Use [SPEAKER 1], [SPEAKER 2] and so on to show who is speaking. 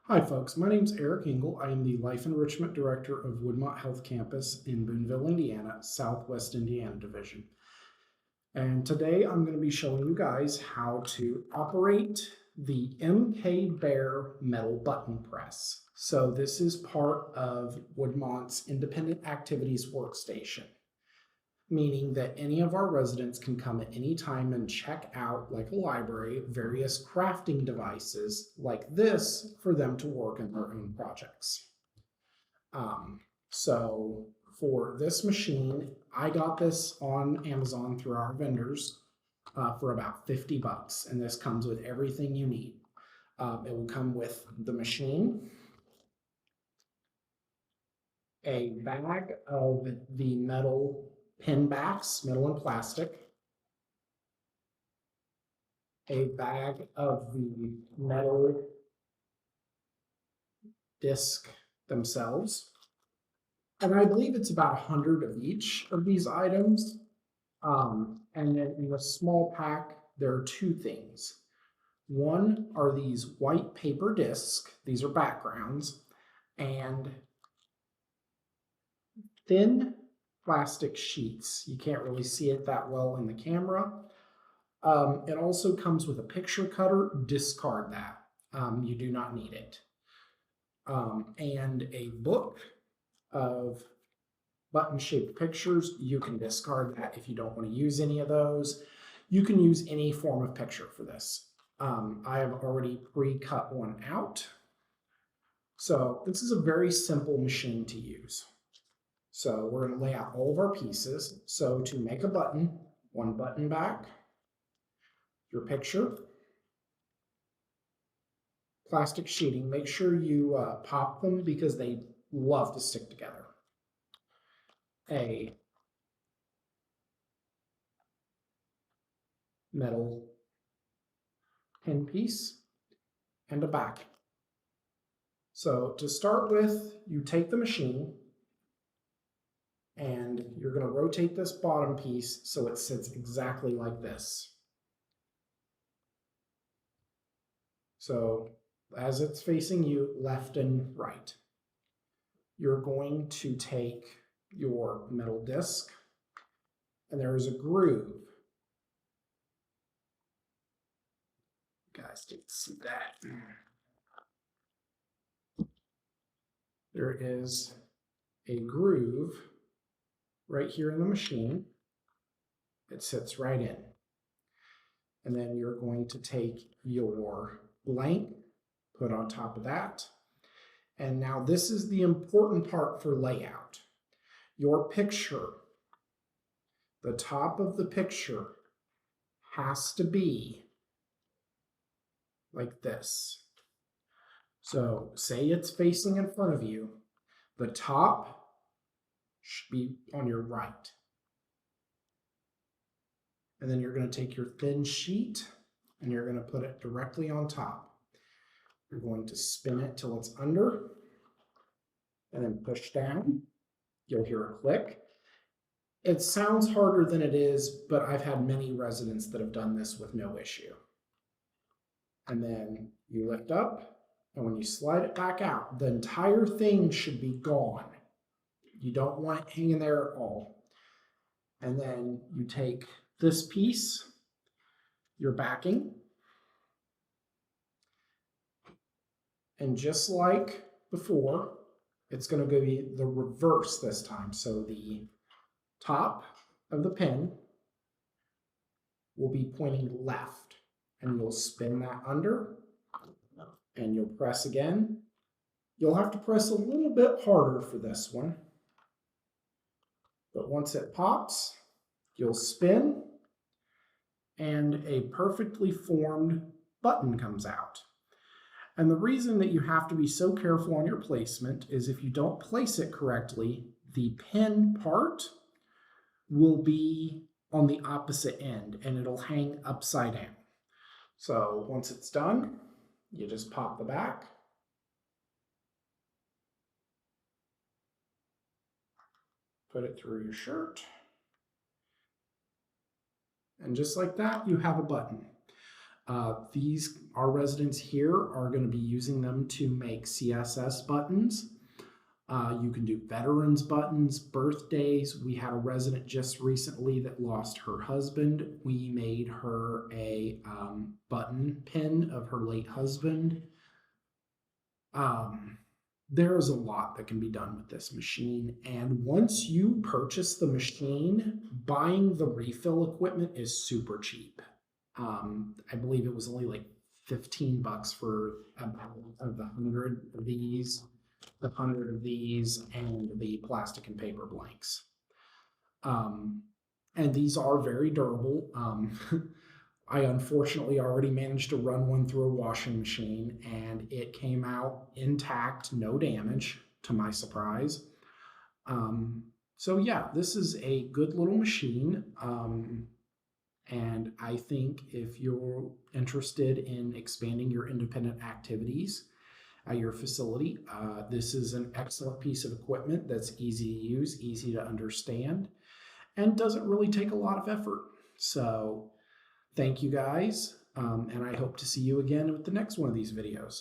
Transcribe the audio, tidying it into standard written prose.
[SPEAKER 1] Hi, folks. My name is Eric Engel. I am the Life Enrichment Director of Woodmont Health Campus in Boonville, Indiana, Southwest Indiana Division. And today I'm going to be showing you guys how to operate the MK Bear metal button press. So this is part of Woodmont's Independent Activities Workstation, meaning that any of our residents can come at any time and check out, like a library, various crafting devices like this for them to work in their own projects. So for this machine, I got this on Amazon through our vendors for about 50 bucks, and this comes with everything you need. It will come with the machine, a bag of the metal pin backs, metal and plastic, a bag of the metal disc themselves. And I believe it's about 100 of each of these items. And then in the small pack, there are two things. One are these white paper discs, these are backgrounds, and thin plastic sheets. You can't really see it that well in the camera. It also comes with a picture cutter. Discard that. You do not need it. And a book of button-shaped pictures. You can discard that if you don't want to use any of those. You can use any form of picture for this. I have already pre-cut one out. So this is a very simple machine to use. So we're going to lay out all of our pieces. So to make a button, one button back, your picture, plastic sheeting. Make sure you pop them because they love to stick together. A metal pin piece and a back. So to start with, you take the machine and you're going to rotate this bottom piece so it sits exactly like this. So as it's facing you, left and right. You're going to take your metal disc, and there is a groove. You guys didn't see that. There is a groove right here in the machine. It sits right in. And then you're going to take your blank, put on top of that. And now this is the important part for layout. Your picture, the top of the picture has to be like this. So say it's facing in front of you, the top should be on your right. And then you're going to take your thin sheet and you're going to put it directly on top. You're going to spin it till it's under and then push down. You'll hear a click. It sounds harder than it is, but I've had many residents that have done this with no issue. And then you lift up, and when you slide it back out, the entire thing should be gone. You don't want it hanging there at all. And then you take this piece, your backing, and just like before, it's going to be the reverse this time. So the top of the pin will be pointing left, and you'll spin that under, and you'll press again. You'll have to press a little bit harder for this one, but once it pops, you'll spin, and a perfectly formed button comes out. And the reason that you have to be so careful on your placement is if you don't place it correctly, the pin part will be on the opposite end and it'll hang upside down. So once it's done, you just pop the back. Put it through your shirt. And just like that, you have a button. Our residents here are going to be using them to make CSS buttons. You can do veterans buttons, birthdays. We had a resident just recently that lost her husband. We made her a button pin of her late husband. There is a lot that can be done with this machine. And once you purchase the machine, buying the refill equipment is super cheap. I believe it was only like $15 for about of the 100 of these and the plastic and paper blanks. And these are very durable. I unfortunately already managed to run one through a washing machine and it came out intact, no damage, to my surprise. So yeah, this is a good little machine. And I think if you're interested in expanding your independent activities at your facility, this is an excellent piece of equipment that's easy to use, easy to understand, and doesn't really take a lot of effort. So thank you guys, and I hope to see you again with the next one of these videos.